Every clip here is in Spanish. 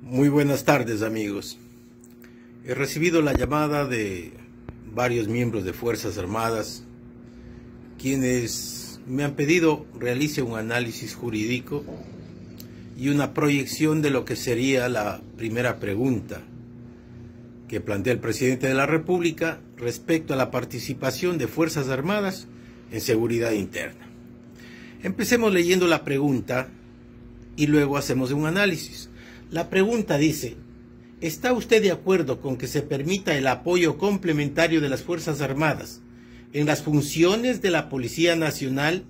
Muy buenas tardes, amigos. He recibido la llamada de varios miembros de Fuerzas Armadas, quienes me han pedido realice un análisis jurídico y una proyección de lo que sería la primera pregunta que plantea el presidente de la República respecto a la participación de Fuerzas Armadas en seguridad interna. Empecemos leyendo la pregunta y luego hacemos un análisis. La pregunta dice: ¿está usted de acuerdo con que se permita el apoyo complementario de las Fuerzas Armadas en las funciones de la Policía Nacional?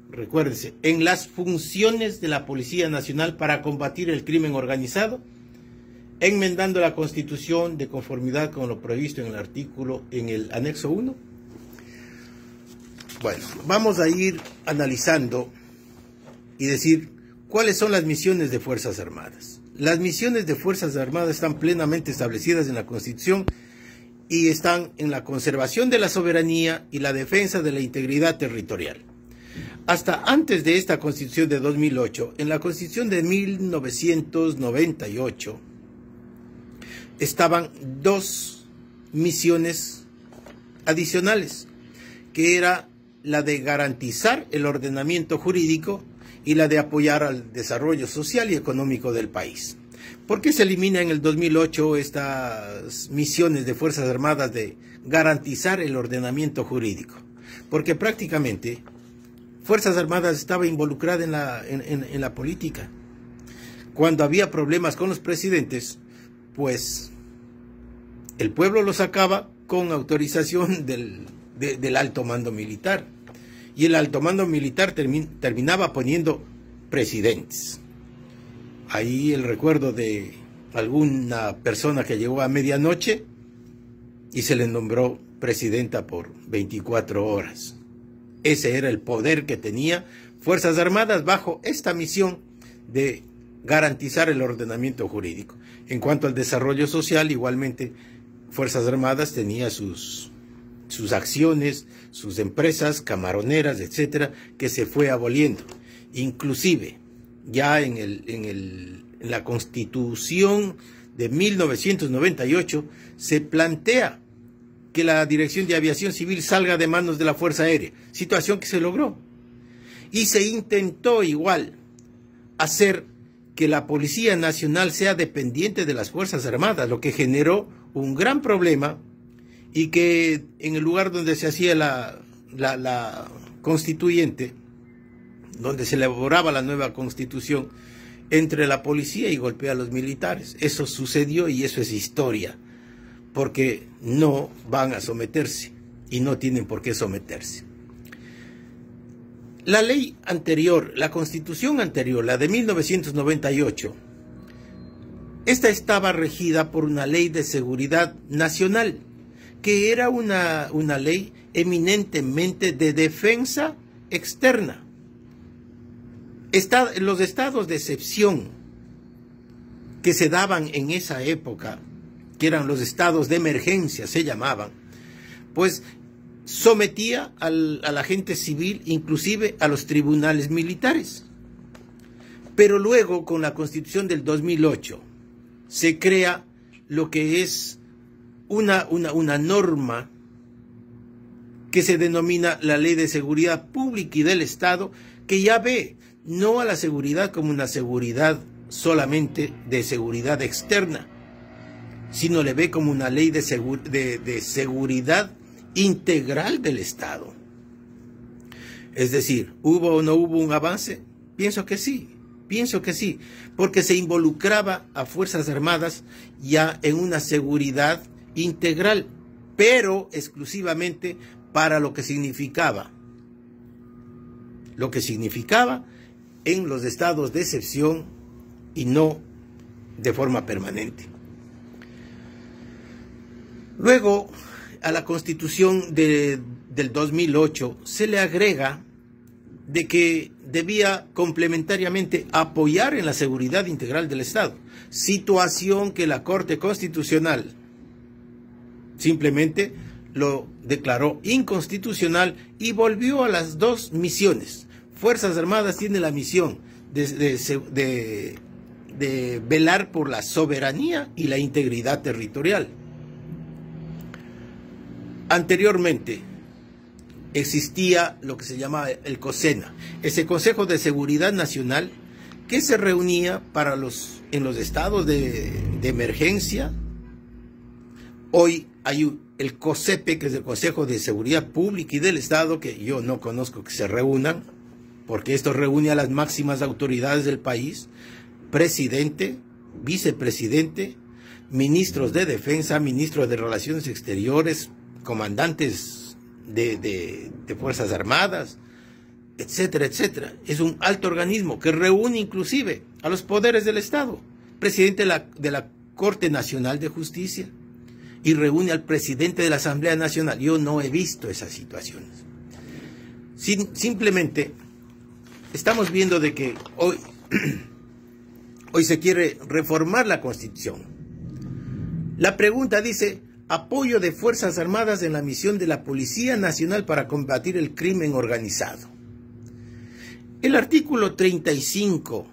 Recuérdese, en las funciones de la Policía Nacional para combatir el crimen organizado, enmendando la Constitución de conformidad con lo previsto en el anexo 1. Bueno, vamos a ir analizando y decir cuáles son las misiones de Fuerzas Armadas. Las misiones de Fuerzas Armadas están plenamente establecidas en la Constitución y están en la conservación de la soberanía y la defensa de la integridad territorial. Hasta antes de esta Constitución de 2008, en la Constitución de 1998, estaban dos misiones adicionales, que era la de garantizar el ordenamiento jurídico y la de apoyar al desarrollo social y económico del país. ¿Por qué se elimina en el 2008 estas misiones de Fuerzas Armadas de garantizar el ordenamiento jurídico? Porque prácticamente Fuerzas Armadas estaba involucrada en la política. Cuando había problemas con los presidentes, pues el pueblo lo sacaba con autorización del alto mando militar. Y el alto mando militar terminaba poniendo presidentes. Ahí el recuerdo de alguna persona que llegó a medianoche y se le nombró presidenta por 24 horas. Ese era el poder que tenía Fuerzas Armadas bajo esta misión de garantizar el ordenamiento jurídico. En cuanto al desarrollo social, igualmente Fuerzas Armadas tenía sus acciones, sus empresas camaroneras, etcétera, que se fue aboliendo. Inclusive, ya en la Constitución de 1998 se plantea que la Dirección de Aviación Civil salga de manos de la Fuerza Aérea, situación que se logró. Y se intentó igual hacer que la Policía Nacional sea dependiente de las Fuerzas Armadas, lo que generó un gran problema, y que en el lugar donde se hacía la constituyente, donde se elaboraba la nueva constitución, entre la policía y golpea a los militares. Eso sucedió y eso es historia, porque no van a someterse y no tienen por qué someterse. La ley anterior, la constitución anterior, la de 1998, esta estaba regida por una ley de seguridad nacional, que era una ley eminentemente de defensa externa. Los estados de excepción que se daban en esa época, que eran los estados de emergencia, se llamaban, pues sometía a la gente civil, inclusive a los tribunales militares. Pero luego, con la Constitución del 2008, se crea lo que es una norma que se denomina la Ley de Seguridad Pública y del Estado, que ya ve no a la seguridad como una seguridad solamente de seguridad externa, sino le ve como una ley de seguridad integral del Estado. Es decir, ¿hubo o no hubo un avance? Pienso que sí, porque se involucraba a Fuerzas Armadas ya en una seguridad integral, pero exclusivamente para lo que significaba en los estados de excepción y no de forma permanente. Luego, a la Constitución del 2008 se le agrega de que debía complementariamente apoyar en la seguridad integral del Estado, situación que la Corte Constitucional simplemente lo declaró inconstitucional y volvió a las dos misiones. Fuerzas Armadas tiene la misión de de velar por la soberanía y la integridad territorial. Anteriormente existía lo que se llamaba el COSENA, ese Consejo de Seguridad Nacional, que se reunía en los estados de emergencia. Hoy hay el COSEPE, que es el Consejo de Seguridad Pública y del Estado, que yo no conozco que se reúnan, porque esto reúne a las máximas autoridades del país: presidente, vicepresidente, ministros de defensa, ministros de Relaciones Exteriores, comandantes de Fuerzas Armadas, etcétera, etcétera. Es un alto organismo que reúne inclusive a los poderes del Estado, presidente de la Corte Nacional de Justicia, y reúne al presidente de la Asamblea Nacional. Yo no he visto esas situaciones. Simplemente estamos viendo de que hoy se quiere reformar la Constitución. La pregunta dice: apoyo de Fuerzas Armadas en la misión de la Policía Nacional para combatir el crimen organizado. El artículo 35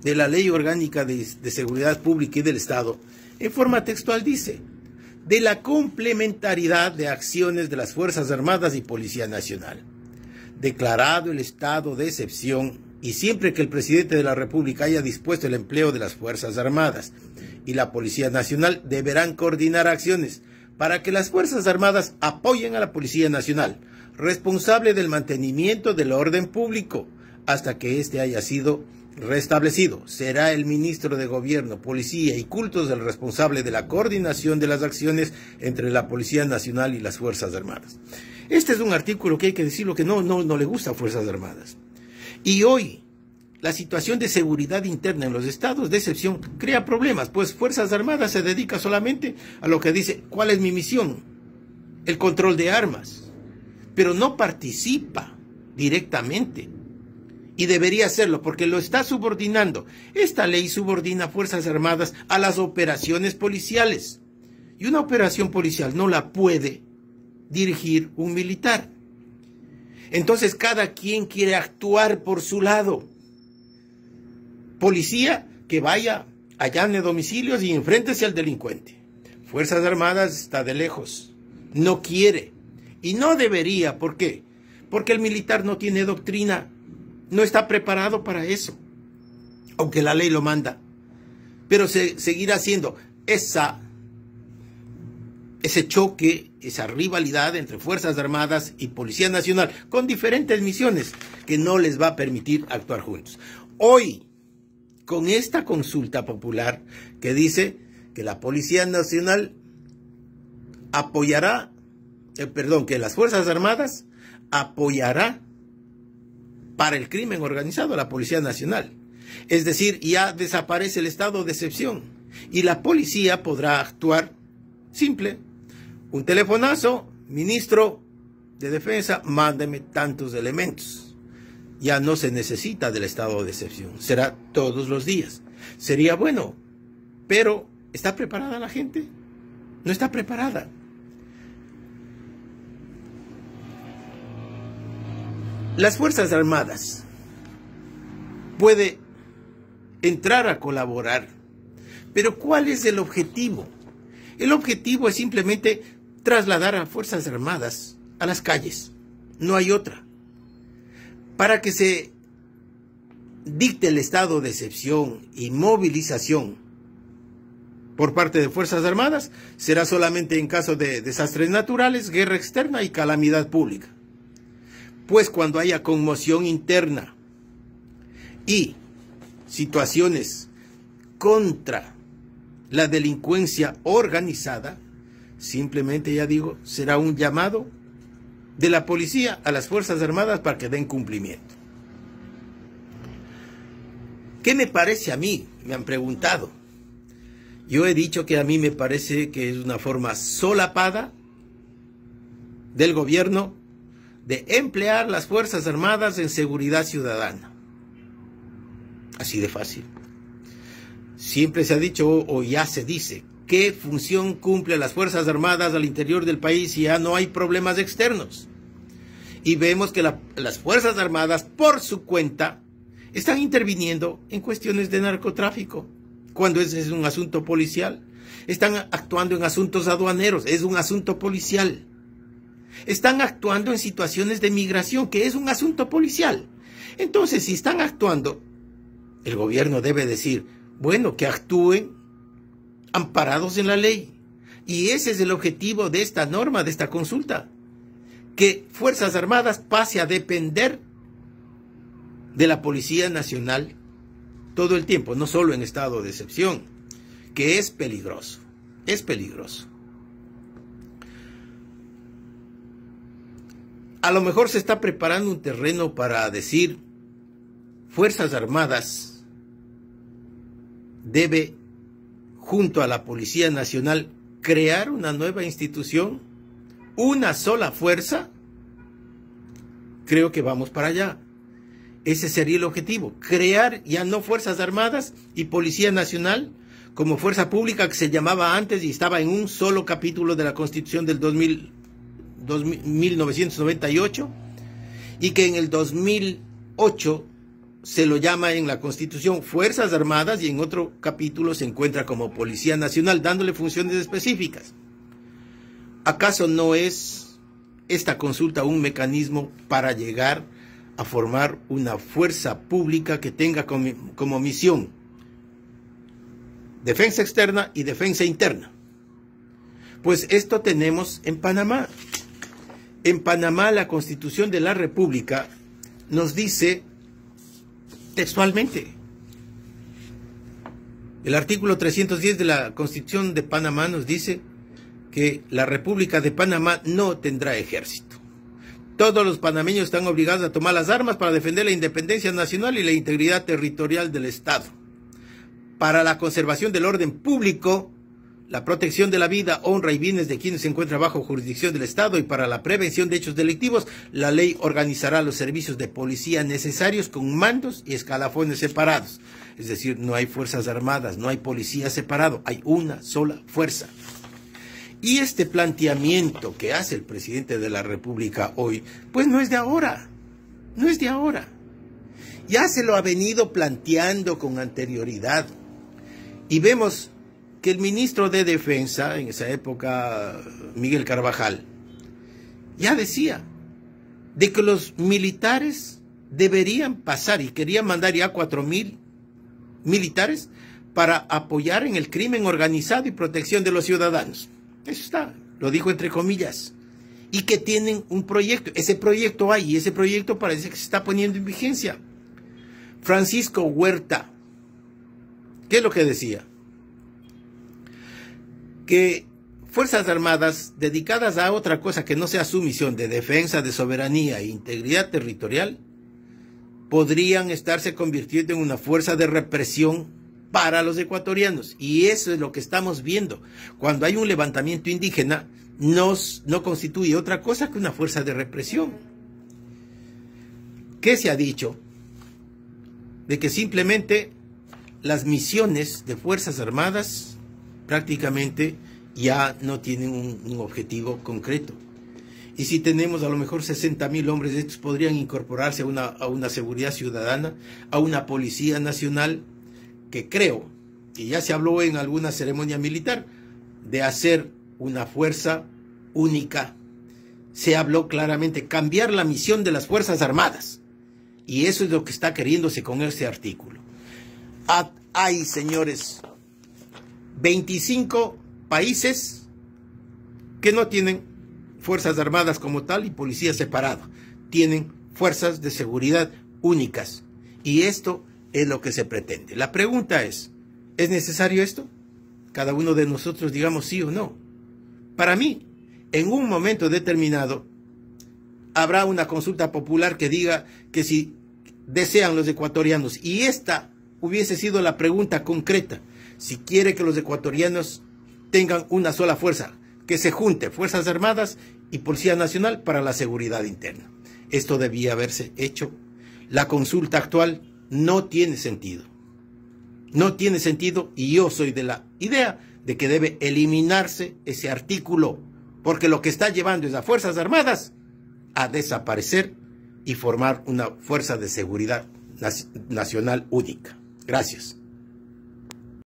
de la Ley Orgánica de Seguridad Pública y del Estado, en forma textual, dice: de la complementariedad de acciones de las Fuerzas Armadas y Policía Nacional. Declarado el estado de excepción y siempre que el presidente de la República haya dispuesto el empleo de las Fuerzas Armadas y la Policía Nacional, deberán coordinar acciones para que las Fuerzas Armadas apoyen a la Policía Nacional, responsable del mantenimiento del orden público, hasta que éste haya sido restablecido. Será el ministro de Gobierno, Policía y Cultos el responsable de la coordinación de las acciones entre la Policía Nacional y las Fuerzas Armadas. Este es un artículo que hay que decirlo que no le gusta a Fuerzas Armadas. Y hoy la situación de seguridad interna en los estados de excepción crea problemas, pues Fuerzas Armadas se dedica solamente a lo que dice: ¿cuál es mi misión? El control de armas. Pero no participa directamente. Y debería hacerlo porque lo está subordinando. Esta ley subordina a Fuerzas Armadas a las operaciones policiales. Y una operación policial no la puede dirigir un militar. Entonces cada quien quiere actuar por su lado. Policía que vaya, allane domicilios y enfréntese al delincuente. Fuerzas Armadas está de lejos. No quiere. Y no debería. ¿Por qué? Porque el militar no tiene doctrina. No está preparado para eso, aunque la ley lo manda. Pero se seguirá haciendo ese choque, esa rivalidad entre Fuerzas Armadas y Policía Nacional, con diferentes misiones que no les va a permitir actuar juntos. Hoy, con esta consulta popular que dice que la Policía Nacional apoyará, que las Fuerzas Armadas apoyará para el crimen organizado a la Policía Nacional. Es decir, ya desaparece el estado de excepción y la policía podrá actuar simple. Un telefonazo: ministro de Defensa, mándeme tantos elementos. Ya no se necesita del estado de excepción. Será todos los días. Sería bueno, pero ¿está preparada la gente? No está preparada. Las Fuerzas Armadas puede entrar a colaborar, pero ¿cuál es el objetivo? El objetivo es simplemente trasladar a Fuerzas Armadas a las calles. No hay otra. Para que se dicte el estado de excepción y movilización por parte de Fuerzas Armadas, será solamente en caso de desastres naturales, guerra externa y calamidad pública. Pues cuando haya conmoción interna y situaciones contra la delincuencia organizada, simplemente, ya digo, será un llamado de la policía a las Fuerzas Armadas para que den cumplimiento. ¿Qué me parece a mí? Me han preguntado. Yo he dicho que a mí me parece que es una forma solapada del gobierno de emplear las Fuerzas Armadas en seguridad ciudadana. Así de fácil. Siempre se ha dicho, o ya se dice, ¿qué función cumple las Fuerzas Armadas al interior del país si ya no hay problemas externos? Y vemos que las Fuerzas Armadas, por su cuenta, están interviniendo en cuestiones de narcotráfico, cuando ese es un asunto policial. Están actuando en asuntos aduaneros, es un asunto policial. Están actuando en situaciones de migración, que es un asunto policial. Entonces, si están actuando, el gobierno debe decir, bueno, que actúen amparados en la ley. Y ese es el objetivo de esta norma, de esta consulta. Que Fuerzas Armadas pase a depender de la Policía Nacional todo el tiempo, no solo en estado de excepción, que es peligroso, es peligroso. A lo mejor se está preparando un terreno para decir, Fuerzas Armadas debe, junto a la Policía Nacional, crear una nueva institución, una sola fuerza. Creo que vamos para allá. Ese sería el objetivo, crear ya no Fuerzas Armadas y Policía Nacional como fuerza pública, que se llamaba antes y estaba en un solo capítulo de la Constitución del 1998, y que en el 2008 se lo llama en la Constitución Fuerzas Armadas y en otro capítulo se encuentra como Policía Nacional, dándole funciones específicas. ¿Acaso no es esta consulta un mecanismo para llegar a formar una fuerza pública que tenga como misión defensa externa y defensa interna? Pues esto tenemos en Panamá. En Panamá la Constitución de la República nos dice textualmente, el artículo 310 de la Constitución de Panamá nos dice que la República de Panamá no tendrá ejército. Todos los panameños están obligados a tomar las armas para defender la independencia nacional y la integridad territorial del Estado. Para la conservación del orden público, la protección de la vida, honra y bienes de quienes se encuentran bajo jurisdicción del Estado y para la prevención de hechos delictivos, la ley organizará los servicios de policía necesarios con mandos y escalafones separados. Es decir, no hay Fuerzas Armadas, no hay policía separado, hay una sola fuerza. Y este planteamiento que hace el presidente de la República hoy, pues no es de ahora, no es de ahora. Ya se lo ha venido planteando con anterioridad. Y vemos que el ministro de Defensa, en esa época, Miguel Carvajal, ya decía de que los militares deberían pasar, y querían mandar ya 4,000 militares para apoyar en el crimen organizado y protección de los ciudadanos. Eso está, lo dijo entre comillas. Y que tienen un proyecto. Ese proyecto hay, y ese proyecto parece que se está poniendo en vigencia. Francisco Huerta, ¿qué es lo que decía? Que Fuerzas Armadas dedicadas a otra cosa que no sea su misión de defensa de soberanía e integridad territorial podrían estarse convirtiendo en una fuerza de represión para los ecuatorianos. Y eso es lo que estamos viendo. Cuando hay un levantamiento indígena, no constituye otra cosa que una fuerza de represión. ¿Qué se ha dicho? De que simplemente las misiones de Fuerzas Armadas prácticamente ya no tienen un objetivo concreto. Y si tenemos a lo mejor 60,000 hombres, estos podrían incorporarse a una seguridad ciudadana, a una policía nacional, que creo, y ya se habló en alguna ceremonia militar, de hacer una fuerza única. Se habló claramente, cambiar la misión de las Fuerzas Armadas. Y eso es lo que está queriéndose con este artículo. Hay, señores, 25 países que no tienen Fuerzas Armadas como tal y policía separada. Tienen fuerzas de seguridad únicas. Y esto es lo que se pretende. La pregunta ¿es necesario esto? Cada uno de nosotros digamos sí o no. Para mí, en un momento determinado, habrá una consulta popular que diga que si desean los ecuatorianos, y esta hubiese sido la pregunta concreta, si quiere que los ecuatorianos tengan una sola fuerza, que se junte Fuerzas Armadas y Policía Nacional para la seguridad interna. Esto debía haberse hecho. La consulta actual no tiene sentido. No tiene sentido, y yo soy de la idea de que debe eliminarse ese artículo, porque lo que está llevando es a Fuerzas Armadas a desaparecer y formar una fuerza de seguridad nacional única. Gracias.